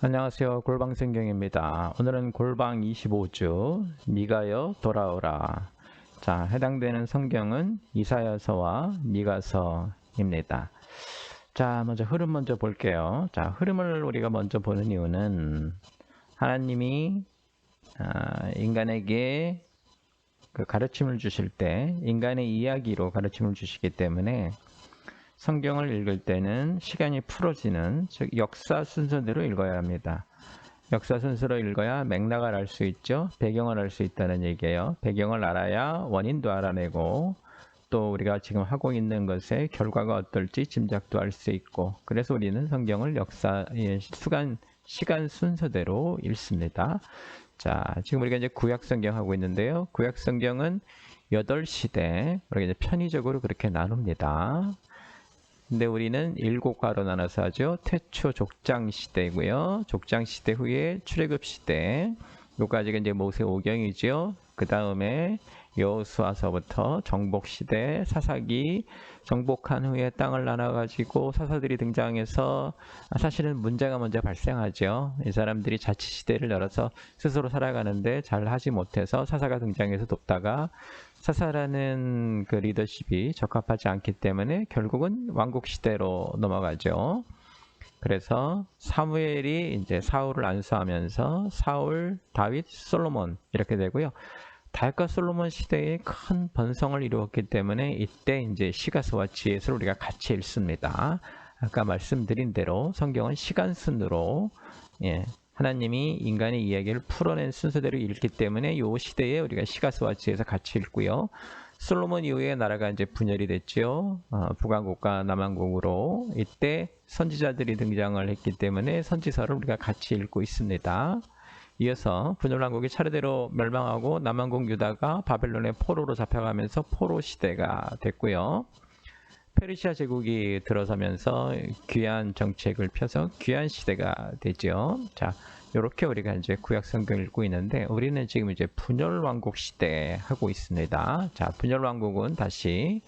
안녕하세요. 골방성경입니다. 오늘은 골방 25주 미가여 돌아오라. 자, 해당되는 성경은 이사야서와 미가서입니다. 자, 먼저 흐름 먼저 볼게요. 자, 흐름을 우리가 먼저 보는 이유는 하나님이 인간에게 그 가르침을 주실 때 인간의 이야기로 가르침을 주시기 때문에 성경을 읽을 때는 시간이 풀어지는, 즉 역사 순서대로 읽어야 합니다. 역사 순서로 읽어야 맥락을 알 수 있죠. 배경을 알 수 있다는 얘기예요. 배경을 알아야 원인도 알아내고 또 우리가 지금 하고 있는 것의 결과가 어떨지 짐작도 할 수 있고, 그래서 우리는 성경을 역사의 시간 순서대로 읽습니다. 자, 지금 우리가 이제 구약 성경 하고 있는데요. 구약 성경은 8시대, 우리가 이제 편의적으로 그렇게 나눕니다. 근데 우리는 7과로 나눠서 하죠. 태초 족장 시대고요. 족장 시대 후에 출애굽 시대. 요까지가 이제 모세 오경이죠. 그 다음에 여호수아서부터 정복 시대, 사사기, 정복한 후에 땅을 나눠가지고 사사들이 등장해서 사실은 문제가 먼저 발생하죠. 이 사람들이 자치 시대를 열어서 스스로 살아가는데 잘 하지 못해서 사사가 등장해서 돕다가 사사라는 그 리더십이 적합하지 않기 때문에 결국은 왕국 시대로 넘어가죠. 그래서 사무엘이 이제 사울을 안수하면서 사울, 다윗, 솔로몬 이렇게 되고요. 다윗과 솔로몬 시대에 큰 번성을 이루었기 때문에 이때 이제 시가서와 지혜서를 우리가 같이 읽습니다. 아까 말씀드린 대로 성경은 시간순으로 하나님이 인간의 이야기를 풀어낸 순서대로 읽기 때문에 이 시대에 우리가 시가서와 지혜서 같이 읽고요. 솔로몬 이후에 나라가 이제 분열이 됐죠. 북왕국과 남왕국으로. 이때 선지자들이 등장을 했기 때문에 선지서를 우리가 같이 읽고 있습니다. 이어서 분열왕국이 차례대로 멸망하고 남왕국 유다가 바벨론의 포로로 잡혀가면서 포로 시대가 됐고요. 페르시아 제국이 들어서면서 귀환 정책을 펴서 귀환 시대가 되죠. 자, 이렇게 우리가 이제 구약 성경을 읽고 있는데 우리는 지금 이제 분열왕국 시대 하고 있습니다. 자, 분열왕국은 다시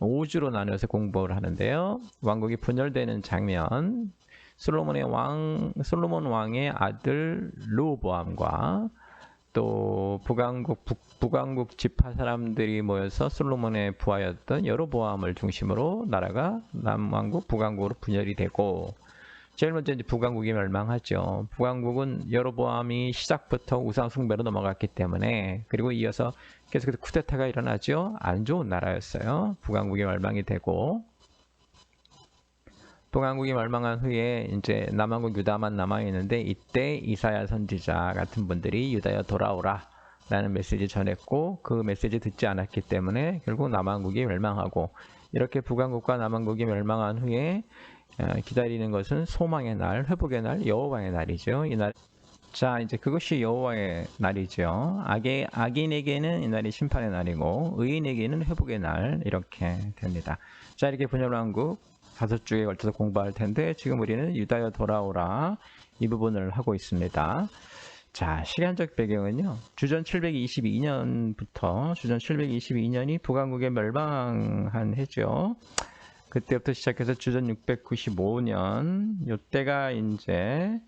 5주로 나눠서 공부를 하는데요. 왕국이 분열되는 장면, 솔로몬 왕의 아들 르호보암과 또 북왕국 지파 사람들이 모여서 솔로몬의 부하였던 여로보암을 중심으로 나라가 남왕국, 북왕국으로 분열이 되고, 제일 먼저 이제 북왕국이 멸망하죠. 북왕국은 여로보암이 시작부터 우상 숭배로 넘어갔기 때문에, 그리고 이어서 계속해서 쿠데타가 일어나죠. 안 좋은 나라였어요. 북왕국이 멸망이 되고, 북왕국이 멸망한 후에 이제 남왕국 유다만 남아 있는데 이때 이사야 선지자 같은 분들이 유다여 돌아오라 라는 메시지 전했고, 그 메시지 듣지 않았기 때문에 결국 남왕국이 멸망하고, 이렇게 북왕국과 남왕국이 멸망한 후에 기다리는 것은 소망의 날, 회복의 날, 여호와의 날이죠. 이 날, 자, 이제 그것이 여호와의 날이죠. 악인에게는 이 날이 심판의 날이고 의인에게는 회복의 날, 이렇게 됩니다. 자, 이렇게 분열왕국 5주에 걸쳐서 공부할 텐데 지금 우리는 유다여 돌아오라 이 부분을 하고 있습니다. 자, 시간적 배경은요. 주전 722년부터 주전 722년이 북왕국의 멸망한 해죠. 그때부터 시작해서 주전 695년 이때가 이제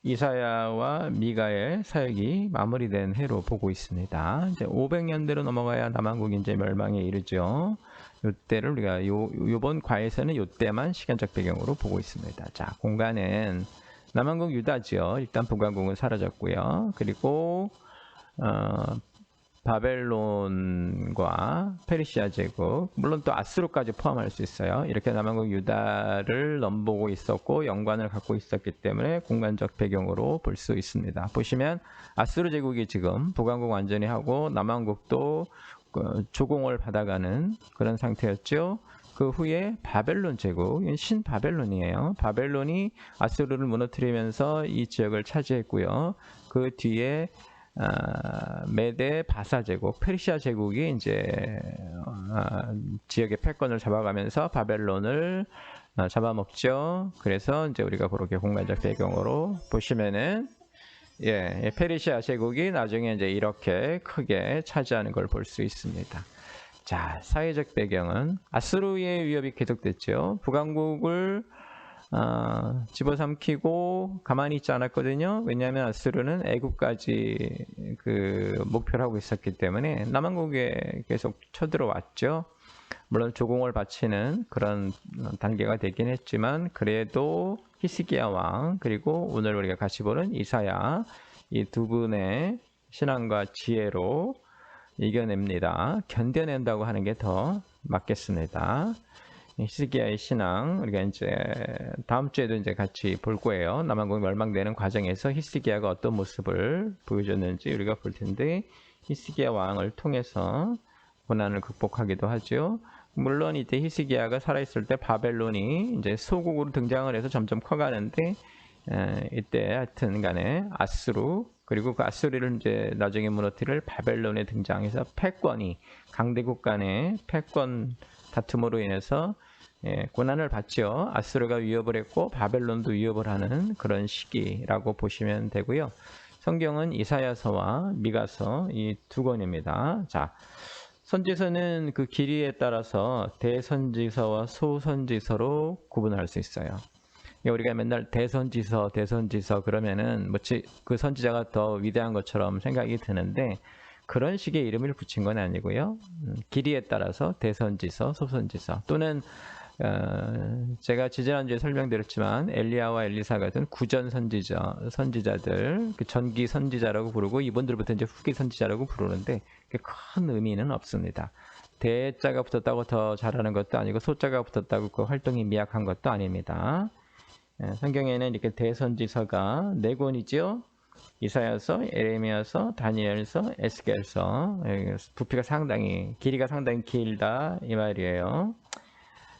이사야와 미가의 사역이 마무리된 해로 보고 있습니다. 이제 500년대로 넘어가야 남왕국이 이제 멸망에 이르죠. 이때를 우리가 요번 과에서는 이때만 시간적 배경으로 보고 있습니다. 자, 공간은 남왕국 유다죠. 일단 북왕국은 사라졌고요. 그리고 바벨론과 페르시아 제국, 물론 또 아수르까지 포함할 수 있어요. 이렇게 남왕국 유다를 넘보고 있었고 연관을 갖고 있었기 때문에 공간적 배경으로 볼 수 있습니다. 보시면 아수르 제국이 지금 북왕국 완전히 하고 남왕국도 조공을 받아가는 그런 상태였죠. 그 후에 바벨론 제국, 신바벨론이에요. 바벨론이 아수르를 무너뜨리면서 이 지역을 차지했고요. 그 뒤에 메데 바사 제국, 페르시아 제국이 이제 지역의 패권을 잡아가면서 바벨론을 잡아먹죠. 그래서 이제 우리가 그렇게 공간적 배경으로 보시면은 페르시아 제국이 나중에 이제 이렇게 크게 차지하는 걸 볼 수 있습니다. 자, 사회적 배경은 아수르의 위협이 계속됐죠. 북왕국을 집어삼키고 가만히 있지 않았거든요. 왜냐하면 아수르는 애국까지 그 목표를 하고 있었기 때문에 남왕국에 계속 쳐들어왔죠. 물론 조공을 바치는 그런 단계가 되긴 했지만 그래도 히스기야 왕 그리고 오늘 우리가 같이 보는 이사야 이 두 분의 신앙과 지혜로 이겨냅니다. 견뎌낸다고 하는 게 더 맞겠습니다. 히스기야의 신앙 우리가 이제 다음 주에도 이제 같이 볼 거예요. 남왕국이 멸망되는 과정에서 히스기야가 어떤 모습을 보여줬는지 우리가 볼 텐데 히스기야 왕을 통해서 고난을 극복하기도 하죠. 물론 이때 히스기야가 살아있을 때 바벨론이 이제 소국으로 등장을 해서 점점 커가는데 이때 하여튼 간에 아수르 그리고 그 아수르를 이제 나중에 무너뜨릴 바벨론에 등장해서 패권이 강대국 간의 패권 다툼으로 인해서 고난을 받죠. 아수르가 위협을 했고 바벨론도 위협을 하는 그런 시기라고 보시면 되고요. 성경은 이사야서와 미가서 이 두 권입니다. 자, 선지서는 그 길이에 따라서 대선지서와 소선지서로 구분할 수 있어요. 우리가 맨날 대선지서 그러면은 뭐지 그 선지자가 더 위대한 것처럼 생각이 드는데 그런 식의 이름을 붙인 건 아니고요. 길이에 따라서 대선지서, 소선지서 또는 제가 지지난주에 설명드렸지만 엘리야와 엘리사 같은 구전 선지자들 그 전기 선지자라고 부르고 이분들부터 이제 후기 선지자라고 부르는데 큰 의미는 없습니다. 대자가 붙었다고 더 잘하는 것도 아니고 소자가 붙었다고 그 활동이 미약한 것도 아닙니다. 성경에는 이렇게 대선지서가 4권이죠. 이사야서, 에레미야서, 다니엘서, 에스겔서. 부피가 상당히 길이가 상당히 길다 이 말이에요.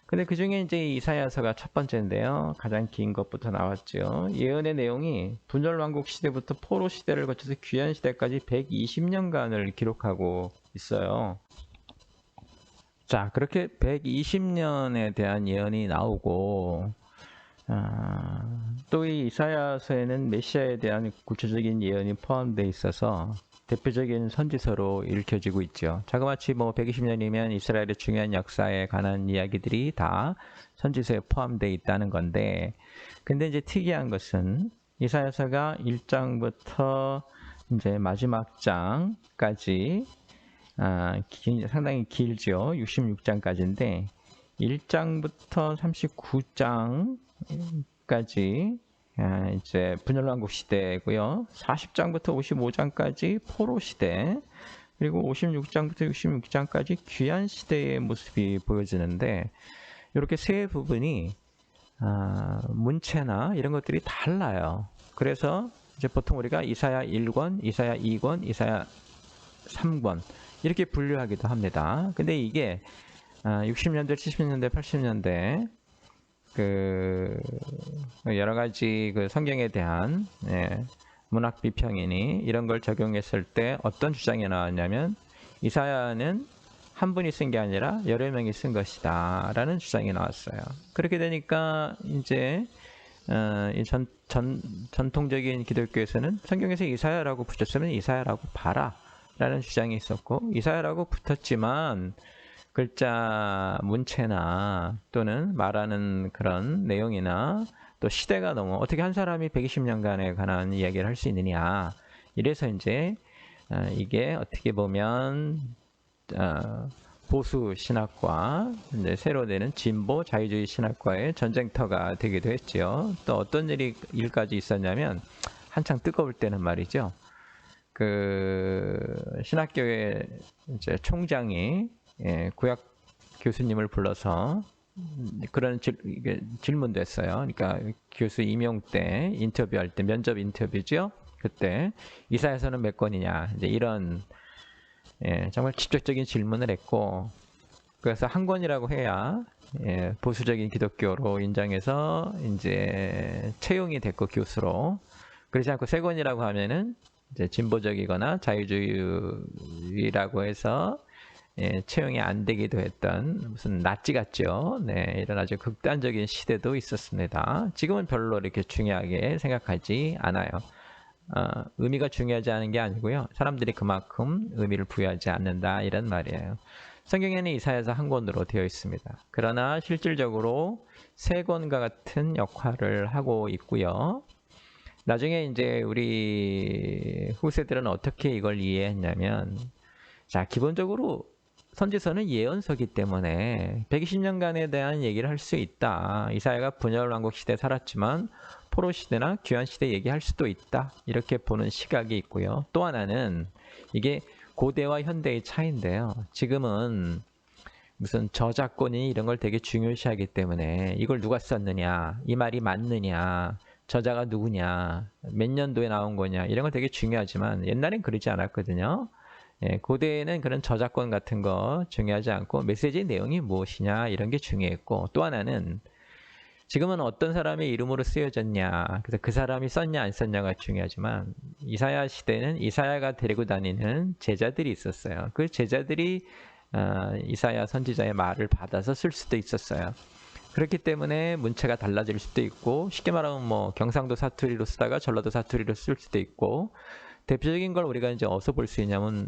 근데 그 중에 이제 이사야서가 첫 번째인데요. 가장 긴 것부터 나왔죠. 예언의 내용이 분열왕국 시대부터 포로 시대를 거쳐서 귀환 시대까지 120년간을 기록하고 있어요. 자, 그렇게 120년에 대한 예언이 나오고 또 이 이사야서에는 메시아에 대한 구체적인 예언이 포함되어 있어서 대표적인 선지서로 읽혀지고 있죠. 자그마치 뭐 120년이면 이스라엘의 중요한 역사에 관한 이야기들이 다 선지서에 포함되어 있다는 건데, 근데 이제 특이한 것은 이사야서가 1장부터 이제 마지막 장까지 상당히 길죠. 66장까지인데 1장부터 39장까지 이제 분열왕국 시대고요. 40장부터 55장까지 포로 시대, 그리고 56장부터 66장까지 귀환 시대의 모습이 보여지는데 이렇게 세 부분이 문체나 이런 것들이 달라요. 그래서 이제 보통 우리가 이사야 1권, 이사야 2권, 이사야 3권 이렇게 분류하기도 합니다. 근데 이게 60년대, 70년대, 80년대 그 여러 가지 그 성경에 대한 문학 비평이니 이런 걸 적용했을 때 어떤 주장이 나왔냐면 이사야는 한 분이 쓴 게 아니라 여러 명이 쓴 것이다 라는 주장이 나왔어요. 그렇게 되니까 이제 전통적인 기독교에서는 성경에서 이사야라고 붙였으면 이사야라고 봐라 라는 주장이 있었고, 이사야라고 붙었지만 글자 문체나 또는 말하는 그런 내용이나 또 시대가 너무 어떻게 한 사람이 120년간에 관한 이야기를 할 수 있느냐, 이래서 이제 이게 어떻게 보면 보수 신학과 이제 새로 되는 진보 자유주의 신학과의 전쟁터가 되기도 했죠. 또 어떤 일까지 있었냐면 한창 뜨거울 때는 말이죠. 그 신학교의 이제 총장이 구약 교수님을 불러서 그런 질문도 했어요. 그러니까 교수 임용 때 인터뷰할 때 면접 인터뷰죠. 그때 이사야서는 몇 권이냐 이제 이런 정말 직접적인 질문을 했고, 그래서 한 권이라고 해야 보수적인 기독교로 인정해서 이제 채용이 됐고 교수로, 그렇지 않고 세 권이라고 하면은 이제 진보적이거나 자유주의라고 해서 채용이 안 되기도 했던 무슨 나치 같죠. 이런 아주 극단적인 시대도 있었습니다. 지금은 별로 이렇게 중요하게 생각하지 않아요. 의미가 중요하지 않은 게 아니고요. 사람들이 그만큼 의미를 부여하지 않는다 이런 말이에요. 성경에는 이사야서 한 권으로 되어 있습니다. 그러나 실질적으로 세 권과 같은 역할을 하고 있고요. 나중에 이제 우리 후세들은 어떻게 이걸 이해했냐면, 자, 기본적으로 선지서는 예언서기 때문에 120년간에 대한 얘기를 할 수 있다. 이사야가 분열 왕국 시대에 살았지만 포로 시대나 귀환 시대 얘기할 수도 있다. 이렇게 보는 시각이 있고요. 또 하나는 이게 고대와 현대의 차이인데요. 지금은 무슨 저작권이 이런 걸 되게 중요시하기 때문에 이걸 누가 썼느냐, 이 말이 맞느냐, 저자가 누구냐, 몇 년도에 나온 거냐, 이런 걸 되게 중요하지만 옛날엔 그러지 않았거든요. 예, 고대에는 그런 저작권 같은 거 중요하지 않고 메시지의 내용이 무엇이냐 이런 게 중요했고, 또 하나는 지금은 어떤 사람의 이름으로 쓰여졌냐, 그래서 그 사람이 썼냐 안 썼냐가 중요하지만 이사야 시대는 이사야가 데리고 다니는 제자들이 있었어요. 그 제자들이 이사야 선지자의 말을 받아서 쓸 수도 있었어요. 그렇기 때문에 문체가 달라질 수도 있고, 쉽게 말하면 뭐 경상도 사투리로 쓰다가 전라도 사투리로 쓸 수도 있고, 대표적인 걸 우리가 이제 어디서 볼 수 있냐면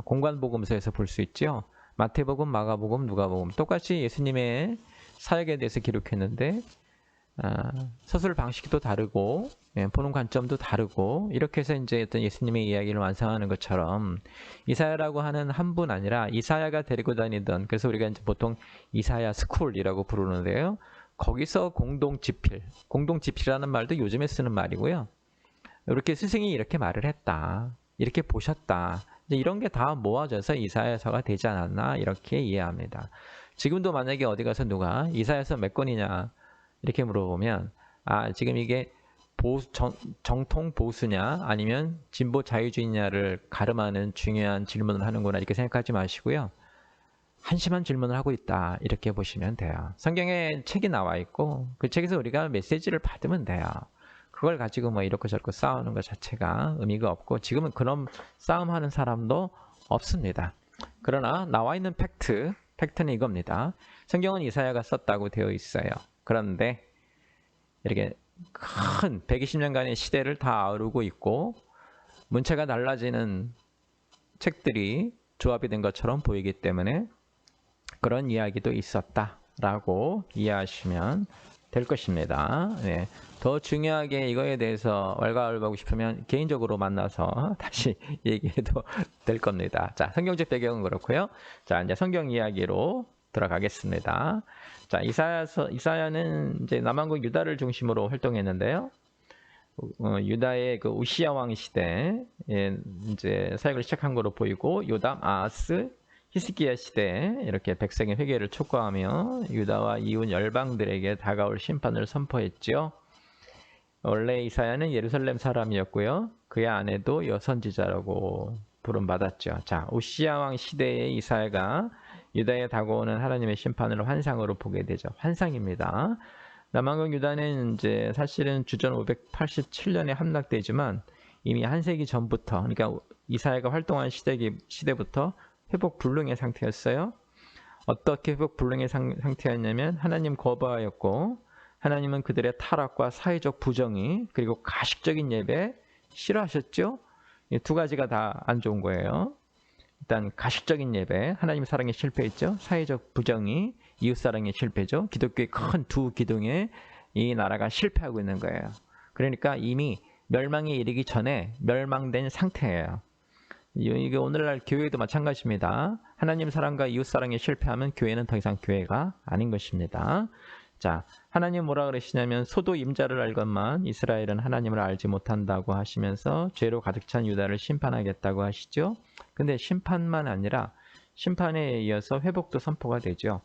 공관복음서에서 볼 수 있죠. 마태복음, 마가복음, 누가복음 똑같이 예수님의 사역에 대해서 기록했는데 서술 방식도 다르고 보는 관점도 다르고, 이렇게 해서 이제 어떤 예수님의 이야기를 완성하는 것처럼 이사야라고 하는 한 분 아니라 이사야가 데리고 다니던, 그래서 우리가 이제 보통 이사야 스쿨이라고 부르는데요. 거기서 공동집필이라는 말도 요즘에 쓰는 말이고요. 이렇게 스승이 이렇게 말을 했다, 이렇게 보셨다, 이제 이런 게 다 모아져서 이사야서가 되지 않았나 이렇게 이해합니다. 지금도 만약에 어디 가서 누가 이사야서 몇 권이냐 이렇게 물어보면 지금 이게 정통 보수냐 아니면 진보 자유주의냐를 가름하는 중요한 질문을 하는구나 이렇게 생각하지 마시고요. 한심한 질문을 하고 있다 이렇게 보시면 돼요. 성경에 책이 나와 있고 그 책에서 우리가 메시지를 받으면 돼요. 그걸 가지고 뭐 이렇게 저렇게 싸우는 것 자체가 의미가 없고, 지금은 그런 싸움하는 사람도 없습니다. 그러나 나와 있는 팩트는 이겁니다. 성경은 이사야가 썼다고 되어 있어요. 그런데 이렇게 큰 120년간의 시대를 다 아우르고 있고 문체가 달라지는 책들이 조합이 된 것처럼 보이기 때문에 그런 이야기도 있었다라고 이해하시면 될 것입니다. 네. 더 중요하게 이거에 대해서 왈가왈부하고 싶으면 개인적으로 만나서 다시 얘기해도 될 겁니다. 자, 성경적 배경은 그렇고요. 자, 이제 성경 이야기로 들어가겠습니다. 자, 이사야는 이제 남왕국 유다를 중심으로 활동했는데요. 유다의 그 우시야 왕 시대에 이제 사역을 시작한 거로 보이고, 요담, 아하스, 히스기야 시대에 이렇게 백성의 회개를 촉구하며 유다와 이웃 열방들에게 다가올 심판을 선포했죠. 원래 이사야는 예루살렘 사람이었고요. 그의 아내도 여선지자라고 부름받았죠. 자, 우시야 왕 시대의 이사야가 유다에 다가오는 하나님의 심판을 환상으로 보게 되죠. 환상입니다. 남왕국 유다는 이제 사실은 주전 587년에 함락되지만 이미 한 세기 전부터, 그러니까 이사야가 활동한 시대부터 회복 불능의 상태였어요. 어떻게 회복 불능의 상태였냐면 하나님 거부하였고, 하나님은 그들의 타락과 사회적 부정이 그리고 가식적인 예배 싫어하셨죠. 이 두 가지가 다 안 좋은 거예요. 일단 가식적인 예배, 하나님 사랑에 실패했죠. 사회적 부정이 이웃 사랑에 실패죠. 기독교의 큰 두 기둥에 이 나라가 실패하고 있는 거예요. 그러니까 이미 멸망에 이르기 전에 멸망된 상태예요. 이게 오늘날 교회도 마찬가지입니다. 하나님 사랑과 이웃 사랑에 실패하면 교회는 더 이상 교회가 아닌 것입니다. 자, 하나님 뭐라 그러시냐면 소도 임자를 알건만 이스라엘은 하나님을 알지 못한다고 하시면서 죄로 가득 찬 유다를 심판하겠다고 하시죠. 근데 심판만 아니라 심판에 이어서 회복도 선포가 되죠.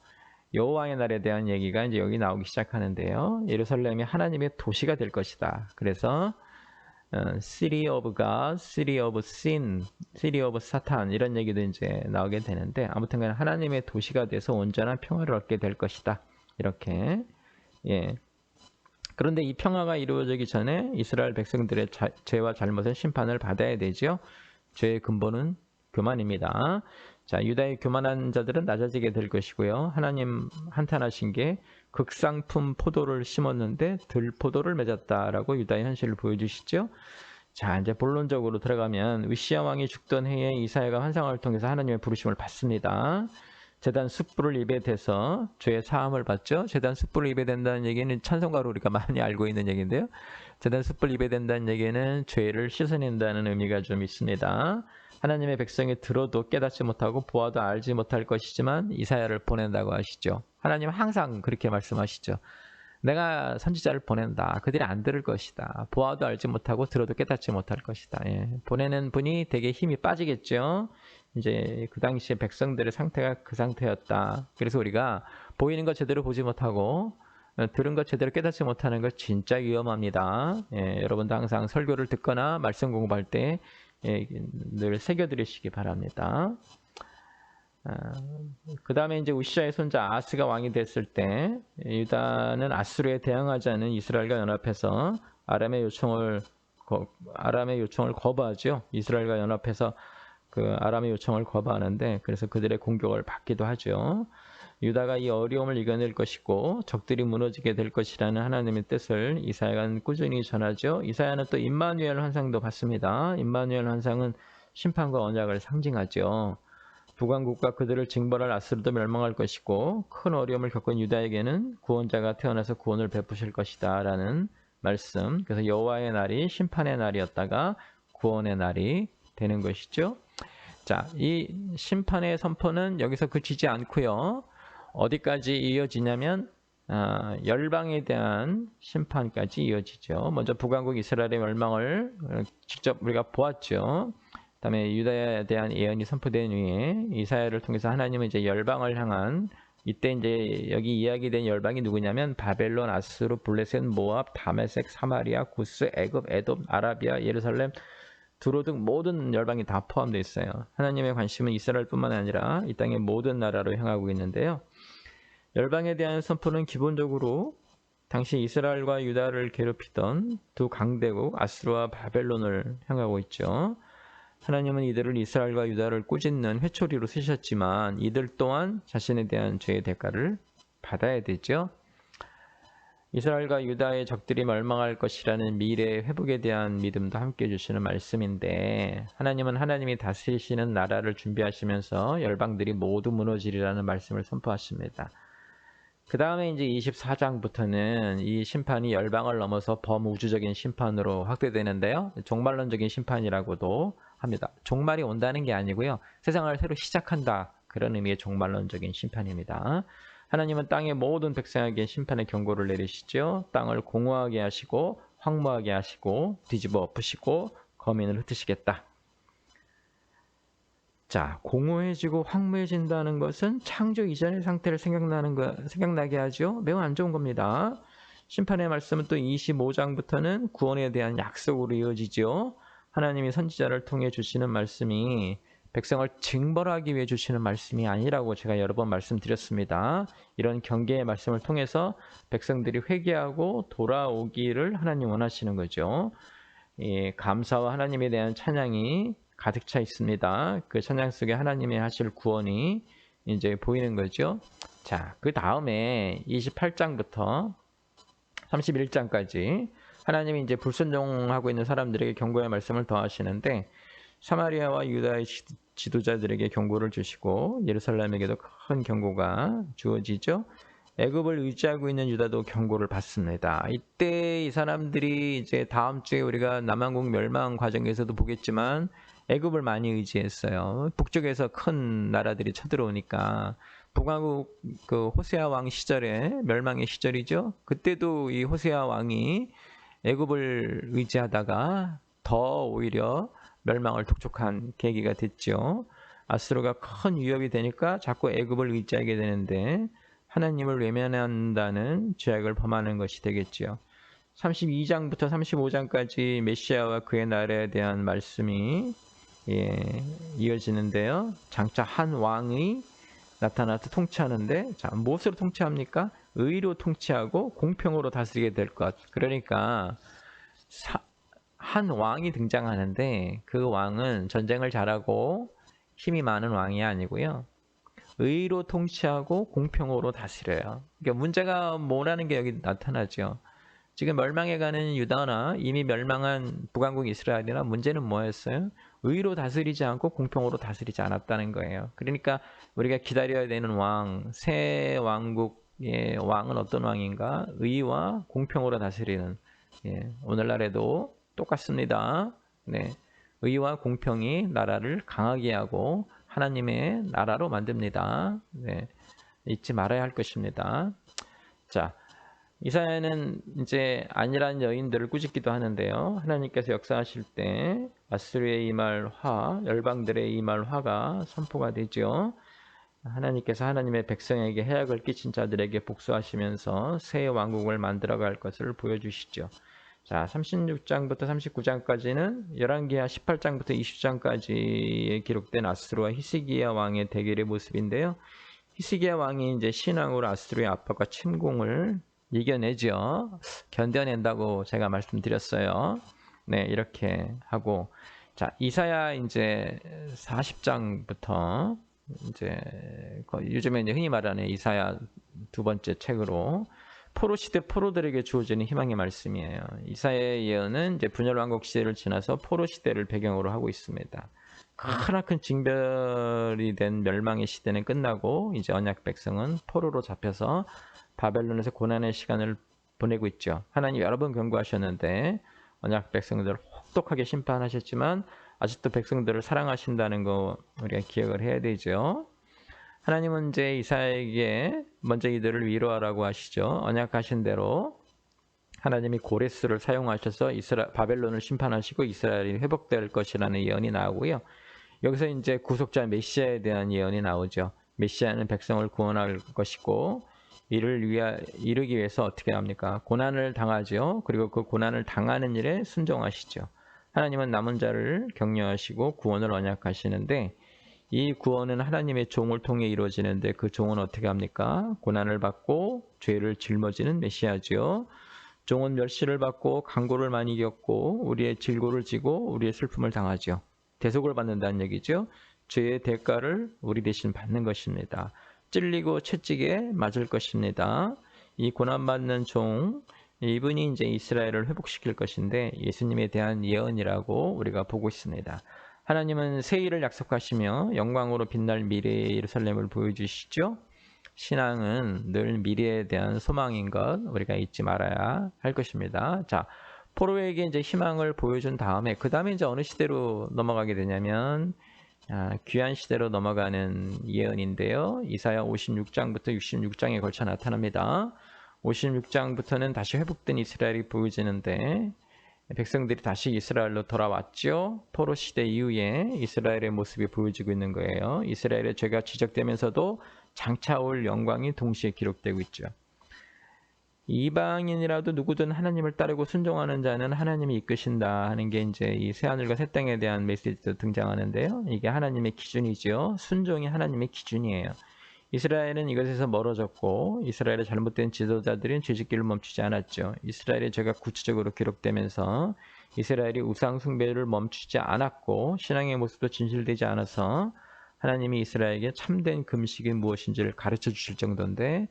여호와의 날에 대한 얘기가 이제 여기 나오기 시작하는데요. 예루살렘이 하나님의 도시가 될 것이다. 그래서 City of God, City of Sin, City of Satan 이런 얘기도 이제 나오게 되는데, 아무튼간 하나님의 도시가 돼서 온전한 평화를 얻게 될 것이다. 이렇게. 그런데 이 평화가 이루어지기 전에 이스라엘 백성들의 죄와 잘못은 심판을 받아야 되죠. 죄의 근본은 교만입니다. 자, 유다의 교만한 자들은 낮아지게 될 것이고요. 하나님 한탄하신 게 극상품 포도를 심었는데 들포도를 맺었다라고 유다의 현실을 보여주시죠. 자, 이제 본론적으로 들어가면 우시야 왕이 죽던 해에 이사야가 환상을 통해서 하나님의 부르심을 받습니다. 제단 숯불을 입에 대서 죄의 사함을 받죠. 제단 숯불을 입에 댄다는 얘기는 찬송가로 우리가 많이 알고 있는 얘기인데요. 제단 숯불 입에 댄다는 얘기는 죄를 씻어낸다는 의미가 좀 있습니다. 하나님의 백성이 들어도 깨닫지 못하고 보아도 알지 못할 것이지만 이사야를 보낸다고 하시죠. 하나님 항상 그렇게 말씀하시죠. 내가 선지자를 보낸다. 그들이 안 들을 것이다. 보아도 알지 못하고 들어도 깨닫지 못할 것이다. 예. 보내는 분이 되게 힘이 빠지겠죠. 이제 그 당시에 백성들의 상태가 그 상태였다. 그래서 우리가 보이는 것 제대로 보지 못하고 들은 것 제대로 깨닫지 못하는 것 진짜 위험합니다. 예, 여러분도 항상 설교를 듣거나 말씀 공부할 때 늘 새겨드리시기 바랍니다. 그 다음에 이제 우시아의 손자 아스가 왕이 됐을 때 유다는 아수르에 대항하자는 이스라엘과 연합해서 아람의 요청을 거부하죠. 이스라엘과 연합해서 그 아람의 요청을 거부하는데 그래서 그들의 공격을 받기도 하죠. 유다가 이 어려움을 이겨낼 것이고 적들이 무너지게 될 것이라는 하나님의 뜻을 이사야는 꾸준히 전하죠. 이사야는 또 임마누엘 환상도 봤습니다. 임마누엘 환상은 심판과 언약을 상징하죠. 북왕국과 그들을 징벌할 아스르도 멸망할 것이고 큰 어려움을 겪은 유다에게는 구원자가 태어나서 구원을 베푸실 것이다 라는 말씀. 그래서 여호와의 날이 심판의 날이었다가 구원의 날이 되는 것이죠. 자, 이 심판의 선포는 여기서 그치지 않고요. 어디까지 이어지냐면 열방에 대한 심판까지 이어지죠. 먼저 북왕국 이스라엘의 멸망을 직접 우리가 보았죠. 그다음에 유다에 대한 예언이 선포된 후에 이사야를 통해서 하나님은 이제 열방을 향한 이때 이제 여기 이야기된 열방이 누구냐면 바벨론, 아수르, 블레셋, 모압, 다메섹, 사마리아, 구스, 애굽, 에돔, 아라비아, 예루살렘, 두로 등 모든 열방이 다 포함되어 있어요. 하나님의 관심은 이스라엘뿐만 아니라 이 땅의 모든 나라로 향하고 있는데요. 열방에 대한 선포는 기본적으로 당시 이스라엘과 유다를 괴롭히던 두 강대국 아수르와 바벨론을 향하고 있죠. 하나님은 이들을 이스라엘과 유다를 꾸짖는 회초리로 쓰셨지만 이들 또한 자신에 대한 죄의 대가를 받아야 되죠. 이스라엘과 유다의 적들이 멸망할 것이라는 미래의 회복에 대한 믿음도 함께 주시는 말씀인데 하나님은 하나님이 다스리시는 나라를 준비하시면서 열방들이 모두 무너지리라는 말씀을 선포하십니다. 그 다음에 이제 24장부터는 이 심판이 열방을 넘어서 범우주적인 심판으로 확대되는데요. 종말론적인 심판이라고도 합니다. 종말이 온다는 게 아니고요. 세상을 새로 시작한다. 그런 의미의 종말론적인 심판입니다. 하나님은 땅의 모든 백성에게 심판의 경고를 내리시죠. 땅을 공허하게 하시고 황무하게 하시고 뒤집어 엎으시고 거민을 흩으시겠다. 자, 공허해지고 황무해진다는 것은 창조 이전의 상태를 생각나게 하죠. 매우 안 좋은 겁니다. 심판의 말씀은 또 25장부터는 구원에 대한 약속으로 이어지죠. 하나님이 선지자를 통해 주시는 말씀이 백성을 징벌하기 위해 주시는 말씀이 아니라고 제가 여러 번 말씀드렸습니다. 이런 경계의 말씀을 통해서 백성들이 회개하고 돌아오기를 하나님 원하시는 거죠. 감사와 하나님에 대한 찬양이 가득 차 있습니다. 그 찬양 속에 하나님의 하실 구원이 이제 보이는 거죠. 자, 그 다음에 28장부터 31장까지 하나님이 이제 불순종하고 있는 사람들에게 경고의 말씀을 더하시는데 사마리아와 유다의 지도자들에게 경고를 주시고 예루살렘에게도 큰 경고가 주어지죠. 애굽을 의지하고 있는 유다도 경고를 받습니다. 이때 이 사람들이 이제 다음 주에 우리가 남한국 멸망 과정에서도 보겠지만 애굽을 많이 의지했어요. 북쪽에서 큰 나라들이 쳐들어오니까 북왕국 그 호세아 왕 시절에 멸망의 시절이죠. 그때도 이 호세아 왕이 애굽을 의지하다가 더 오히려 멸망을 독촉한 계기가 됐죠. 아수르가 큰 위협이 되니까 자꾸 애굽을 의지하게 되는데 하나님을 외면한다는 죄악을 범하는 것이 되겠죠. 32장부터 35장까지 메시아와 그의 나라에 대한 말씀이 이어지는데요. 장차 한 왕이 나타나서 통치하는데 자, 무엇으로 통치합니까? 의로 통치하고 공평으로 다스리게 될 것. 그러니까 한 왕이 등장하는데 그 왕은 전쟁을 잘하고 힘이 많은 왕이 아니고요. 의로 통치하고 공평으로 다스려요. 그러니까 문제가 뭐라는 게 여기 나타나죠. 지금 멸망해가는 유다나 이미 멸망한 북왕국 이스라엘이나 문제는 뭐였어요? 의로 다스리지 않고 공평으로 다스리지 않았다는 거예요. 그러니까 우리가 기다려야 되는 왕, 새 왕국의 왕은 어떤 왕인가? 의와 공평으로 다스리는, 예, 오늘날에도 똑같습니다. 네, 의와 공평이 나라를 강하게 하고 하나님의 나라로 만듭니다. 네, 잊지 말아야 할 것입니다. 자, 이사야는 이제 안일한 여인들을 꾸짖기도 하는데요. 하나님께서 역사하실 때 아수르의 임할 화, 열방들의 임할 화가 선포가 되죠. 하나님께서 하나님의 백성에게 해악을 끼친 자들에게 복수하시면서 새 왕국을 만들어갈 것을 보여주시죠. 자, 36장부터 39장까지는 열왕기하 18장부터 20장까지에 기록된 아수르와 히스기야 왕의 대결의 모습인데요. 히스기야 왕이 이제 신앙으로 아수르의 압박과 침공을 이겨내죠. 견뎌낸다고 제가 말씀드렸어요. 네, 이렇게 하고, 자, 이사야 이제 40장부터 이제 요즘에 이제 흔히 말하는 이사야 두 번째 책으로 포로 시대 포로들에게 주어지는 희망의 말씀이에요. 이사야의 예언은 이제 분열 왕국 시대를 지나서 포로 시대를 배경으로 하고 있습니다. 크나큰 징별이 된 멸망의 시대는 끝나고 이제 언약 백성은 포로로 잡혀서 바벨론에서 고난의 시간을 보내고 있죠. 하나님 여러 번 경고하셨는데 언약 백성들을 혹독하게 심판하셨지만 아직도 백성들을 사랑하신다는 거 우리가 기억을 해야 되죠. 하나님은 이제 이사야에게 먼저 이들을 위로하라고 하시죠. 언약하신 대로 하나님이 고레스를 사용하셔서 바벨론을 심판하시고 이스라엘이 회복될 것이라는 예언이 나오고요. 여기서 이제 구속자 메시아에 대한 예언이 나오죠. 메시아는 백성을 구원할 것이고 이를 이루기 위해서 어떻게 합니까? 고난을 당하죠. 그리고 그 고난을 당하는 일에 순종하시죠. 하나님은 남은 자를 격려하시고 구원을 언약하시는데 이 구원은 하나님의 종을 통해 이루어지는데 그 종은 어떻게 합니까? 고난을 받고 죄를 짊어지는 메시아죠. 종은 멸시를 받고 강고를 많이 겪고 우리의 질고를 지고 우리의 슬픔을 당하죠. 대속을 받는다는 얘기죠. 죄의 대가를 우리 대신 받는 것입니다. 찔리고 채찍에 맞을 것입니다. 이 고난받는 종, 이분이 이제 이스라엘을 회복시킬 것인데 예수님에 대한 예언이라고 우리가 보고 있습니다. 하나님은 새 일을 약속하시며 영광으로 빛날 미래의 예루살렘을 보여주시죠. 신앙은 늘 미래에 대한 소망인 것 우리가 잊지 말아야 할 것입니다. 자, 포로에게 이제 희망을 보여준 다음에 그 다음에 이제 어느 시대로 넘어가게 되냐면 귀한 시대로 넘어가는 예언인데요. 이사야 56장부터 66장에 걸쳐 나타납니다. 56장부터는 다시 회복된 이스라엘이 보여지는데 백성들이 다시 이스라엘로 돌아왔죠. 포로 시대 이후에 이스라엘의 모습이 보여지고 있는 거예요. 이스라엘의 죄가 지적되면서도 장차 올 영광이 동시에 기록되고 있죠. 이방인이라도 누구든 하나님을 따르고 순종하는 자는 하나님이 이끄신다 하는 게 이제 이 새하늘과 새 땅에 대한 메시지도 등장하는데요. 이게 하나님의 기준이죠. 순종이 하나님의 기준이에요. 이스라엘은 이것에서 멀어졌고 이스라엘의 잘못된 지도자들은 죄짓기를 멈추지 않았죠. 이스라엘의 죄가 구체적으로 기록되면서 이스라엘이 우상 숭배를 멈추지 않았고 신앙의 모습도 진실되지 않아서 하나님이 이스라엘에게 참된 금식이 무엇인지를 가르쳐 주실 정도인데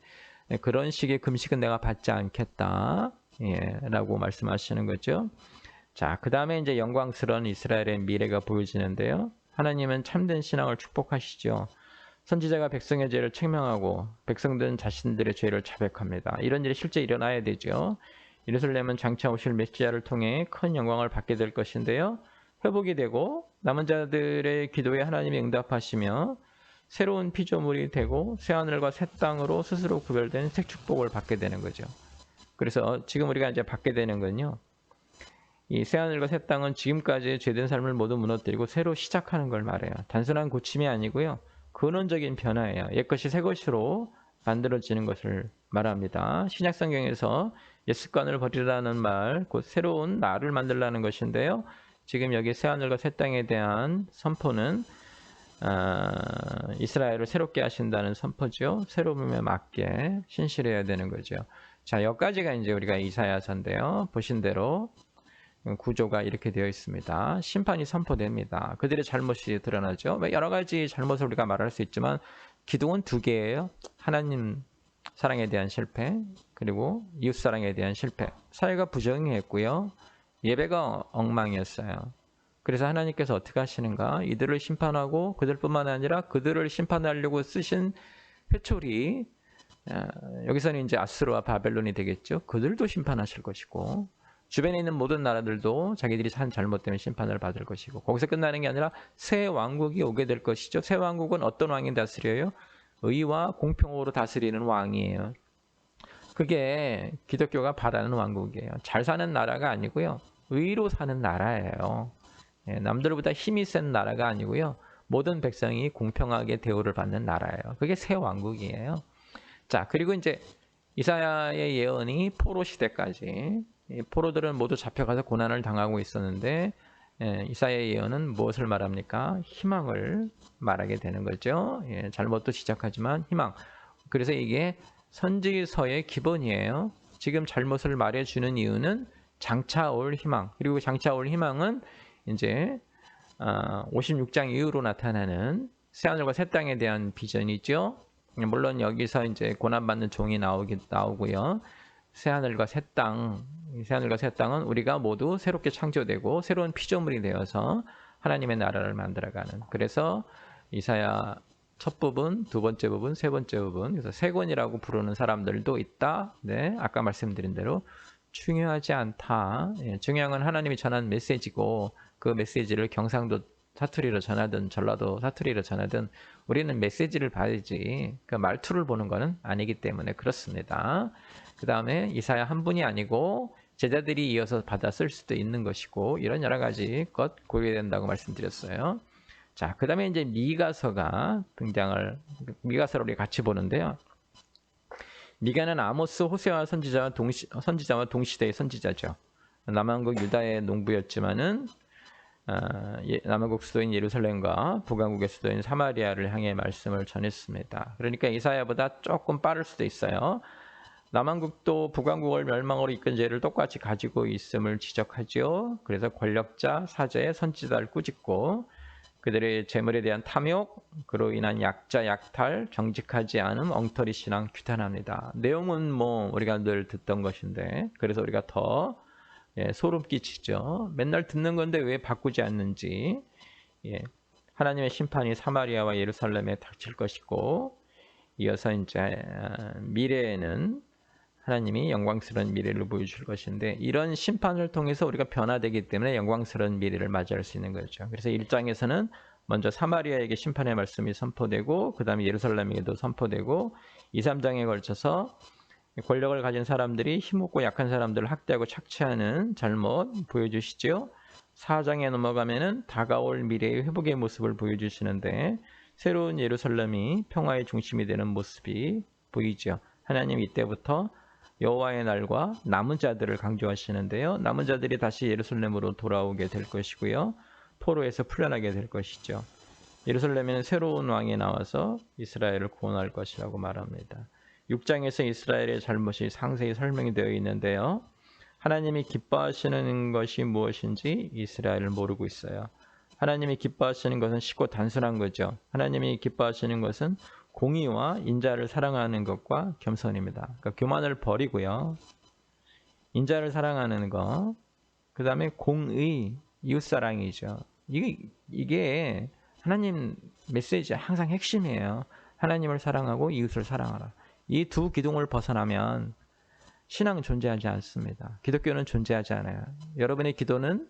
그런 식의 금식은 내가 받지 않겠다 라고 말씀하시는 거죠. 자, 그 다음에 이제 영광스러운 이스라엘의 미래가 보여지는데요. 하나님은 참된 신앙을 축복하시죠. 선지자가 백성의 죄를 책명하고 백성들은 자신들의 죄를 자백합니다. 이런 일이 실제 일어나야 되죠. 예루살렘은 장차 오실 메시아를 통해 큰 영광을 받게 될 것인데요. 회복이 되고 남은 자들의 기도에 하나님이 응답하시며 새로운 피조물이 되고 새하늘과 새 땅으로 스스로 구별된 새 축복을 받게 되는 거죠. 그래서 지금 우리가 이제 받게 되는 건요. 이 새하늘과 새 땅은 지금까지의 죄된 삶을 모두 무너뜨리고 새로 시작하는 걸 말해요. 단순한 고침이 아니고요. 근원적인 변화예요. 옛것이 새것으로 만들어지는 것을 말합니다. 신약성경에서 옛 습관을 버리라는 말, 곧 새로운 나를 만들라는 것인데요. 지금 여기 새하늘과 새 땅에 대한 선포는 이스라엘을 새롭게 하신다는 선포죠. 새로움에 맞게 신실해야 되는 거죠. 자, 여기까지가 이제 우리가 이사야서인데요. 보신 대로 구조가 이렇게 되어 있습니다. 심판이 선포됩니다. 그들의 잘못이 드러나죠. 여러 가지 잘못을 우리가 말할 수 있지만 기둥은 두 개예요. 하나님 사랑에 대한 실패, 그리고 이웃사랑에 대한 실패. 사회가 부정했고요. 예배가 엉망이었어요. 그래서 하나님께서 어떻게 하시는가? 이들을 심판하고 그들뿐만 아니라 그들을 심판하려고 쓰신 회초리, 여기서는 이제 아수르와 바벨론이 되겠죠. 그들도 심판하실 것이고 주변에 있는 모든 나라들도 자기들이 한 잘못 때문에 심판을 받을 것이고 거기서 끝나는 게 아니라 새 왕국이 오게 될 것이죠. 새 왕국은 어떤 왕이 다스려요? 의와 공평으로 다스리는 왕이에요. 그게 기독교가 바라는 왕국이에요. 잘 사는 나라가 아니고요. 의로 사는 나라예요. 남들보다 힘이 센 나라가 아니고요. 모든 백성이 공평하게 대우를 받는 나라예요. 그게 새 왕국이에요. 자, 그리고 이제 이사야의 예언이 포로 시대까지, 포로들은 모두 잡혀가서 고난을 당하고 있었는데 이사야의 예언은 무엇을 말합니까? 희망을 말하게 되는 거죠. 잘못도 지적하지만 희망. 그래서 이게 선지서의 기본이에요. 지금 잘못을 말해주는 이유는 장차 올 희망. 그리고 장차 올 희망은 이제 56장 이후로 나타나는 새하늘과 새 땅에 대한 비전이죠. 물론 여기서 이제 고난받는 종이 나오고요. 새하늘과 새 땅은 우리가 모두 새롭게 창조되고 새로운 피조물이 되어서 하나님의 나라를 만들어가는. 그래서 이사야 첫 부분, 두 번째 부분, 세 번째 부분, 그래서 세 권이라고 부르는 사람들도 있다. 네, 아까 말씀드린 대로 중요하지 않다. 중요한 건 하나님이 전한 메시지고 그 메시지를 경상도 사투리로 전하든 전라도 사투리로 전하든 우리는 메시지를 봐야지 그 말투를 보는 것은 아니기 때문에 그렇습니다. 그 다음에 이사야 한 분이 아니고 제자들이 이어서 받아 쓸 수도 있는 것이고 이런 여러 가지 것 고려된다고 말씀드렸어요. 자, 그 다음에 이제 미가서가 미가서를 우리 같이 보는데요. 미가는 아모스, 호세아 선지자와 동시대의 선지자죠. 남한국 유다의 농부였지만은 남한국 수도인 예루살렘과 북왕국의 수도인 사마리아를 향해 말씀을 전했습니다. 그러니까 이사야보다 조금 빠를 수도 있어요. 남한국도 북왕국을 멸망으로 이끈 죄를 똑같이 가지고 있음을 지적하죠. 그래서 권력자, 사제, 선지자를 꾸짖고 그들의 재물에 대한 탐욕, 그로 인한 약자, 약탈, 정직하지 않음, 엉터리 신앙 규탄합니다. 내용은 뭐 우리가 늘 듣던 것인데 그래서 우리가 더 소름 끼치죠. 맨날 듣는 건데 왜 바꾸지 않는지. 하나님의 심판이 사마리아와 예루살렘에 닥칠 것이고 이어서 이제 미래에는 하나님이 영광스러운 미래를 보여줄 것인데 이런 심판을 통해서 우리가 변화되기 때문에 영광스러운 미래를 맞이할 수 있는 거죠. 그래서 1장에서는 먼저 사마리아에게 심판의 말씀이 선포되고 그 다음에 예루살렘에게도 선포되고 2, 3장에 걸쳐서 권력을 가진 사람들이 힘없고 약한 사람들을 학대하고 착취하는 잘못 보여주시죠. 4장에 넘어가면은 다가올 미래의 회복의 모습을 보여주시는데 새로운 예루살렘이 평화의 중심이 되는 모습이 보이죠. 하나님 이때부터 여호와의 날과 남은 자들을 강조하시는데요. 남은 자들이 다시 예루살렘으로 돌아오게 될 것이고요. 포로에서 풀려나게 될 것이죠. 예루살렘에는 새로운 왕이 나와서 이스라엘을 구원할 것이라고 말합니다. 6장에서 이스라엘의 잘못이 상세히 설명이 되어 있는데요. 하나님이 기뻐하시는 것이 무엇인지 이스라엘을 모르고 있어요. 하나님이 기뻐하시는 것은 쉽고 단순한 거죠. 하나님이 기뻐하시는 것은 공의와 인자를 사랑하는 것과 겸손입니다. 그러니까 교만을 버리고요. 인자를 사랑하는 것, 그 다음에 공의, 이웃사랑이죠. 이게 하나님 메시지의 항상 핵심이에요. 하나님을 사랑하고 이웃을 사랑하라. 이 두 기둥을 벗어나면 신앙은 존재하지 않습니다. 기독교는 존재하지 않아요. 여러분의 기도는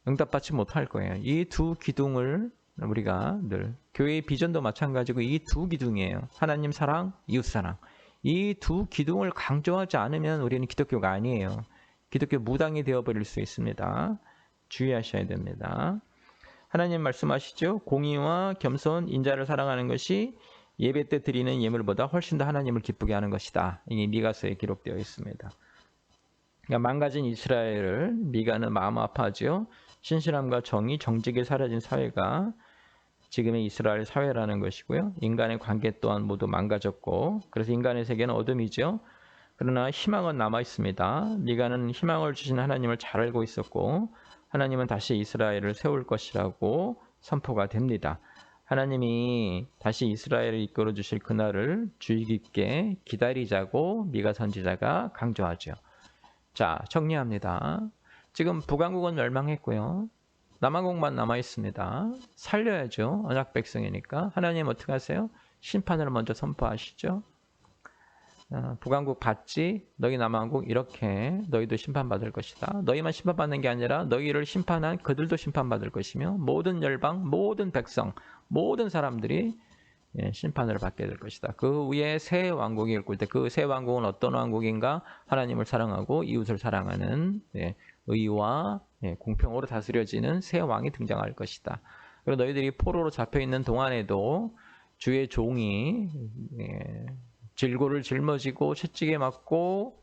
응답받지 못할 거예요. 이 두 기둥을 우리가 늘 교회의 비전도 마찬가지고 이 두 기둥이에요. 하나님 사랑, 이웃 사랑. 이 두 기둥을 강조하지 않으면 우리는 기독교가 아니에요. 기독교 무당이 되어버릴 수 있습니다. 주의하셔야 됩니다. 하나님 말씀하시죠. 공의와 겸손, 인자를 사랑하는 것이 예배 때 드리는 예물보다 훨씬 더 하나님을 기쁘게 하는 것이다. 이게 미가서에 기록되어 있습니다. 그러니까 망가진 이스라엘을 미가는 마음 아파하죠. 신실함과 정의, 정직이 사라진 사회가 지금의 이스라엘 사회라는 것이고요. 인간의 관계 또한 모두 망가졌고 그래서 인간의 세계는 어둠이죠. 그러나 희망은 남아 있습니다. 미가는 희망을 주신 하나님을 잘 알고 있었고 하나님은 다시 이스라엘을 세울 것이라고 선포가 됩니다. 하나님이 다시 이스라엘을 이끌어 주실 그날을 주의 깊게 기다리자고 미가 선지자가 강조하죠. 자, 정리합니다. 지금 북왕국은 멸망했고요. 남왕국만 남아 있습니다. 살려야죠. 언약 백성이니까. 하나님 어떻게 하세요? 심판을 먼저 선포하시죠. 북왕국 받지, 너희 남왕국 이렇게 너희도 심판받을 것이다. 너희만 심판받는 게 아니라 너희를 심판한 그들도 심판받을 것이며 모든 열방, 모든 백성, 모든 사람들이 심판을 받게 될 것이다. 그 위에 새 왕국이 일굴 때 그 새 왕국은 어떤 왕국인가? 하나님을 사랑하고 이웃을 사랑하는 의와 공평으로 다스려지는 새 왕이 등장할 것이다. 그리고 너희들이 포로로 잡혀있는 동안에도 주의 종이 질고를 짊어지고 채찍에 맞고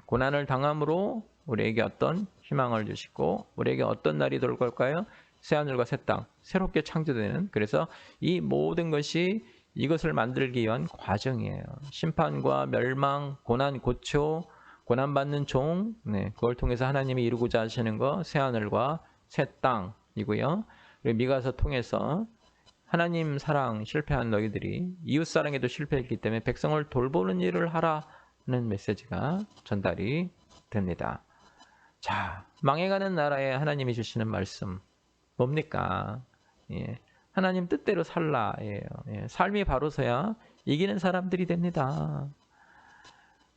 고난을 당함으로 우리에게 어떤 희망을 주시고 우리에게 어떤 날이 돌 걸까요? 새하늘과 새 땅, 새롭게 창조되는. 그래서 이 모든 것이 이것을 만들기 위한 과정이에요. 심판과 멸망, 고난, 고초, 고난받는 종, 그걸 통해서 하나님이 이루고자 하시는 거 새하늘과 새 땅이고요. 그리고 미가서 통해서 하나님 사랑 실패한 너희들이 이웃 사랑에도 실패했기 때문에 백성을 돌보는 일을 하라는 메시지가 전달이 됩니다. 자, 망해가는 나라에 하나님이 주시는 말씀 뭡니까? 하나님 뜻대로 살라예요. 삶이 바로서야 이기는 사람들이 됩니다.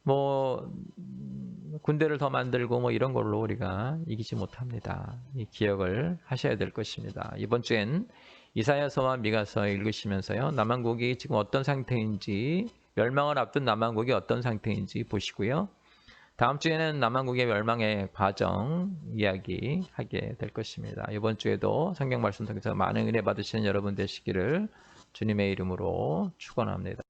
뭐 군대를 더 만들고 뭐 이런 걸로 우리가 이기지 못합니다. 이 기억을 하셔야 될 것입니다. 이번 주엔 이사야서와 미가서 읽으시면서요. 남왕국이 지금 어떤 상태인지, 멸망을 앞둔 남왕국이 어떤 상태인지 보시고요. 다음 주에는 남왕국의 멸망의 과정 이야기하게 될 것입니다. 이번 주에도 성경 말씀 통해서 많은 은혜 받으시는 여러분 되시기를 주님의 이름으로 축원합니다.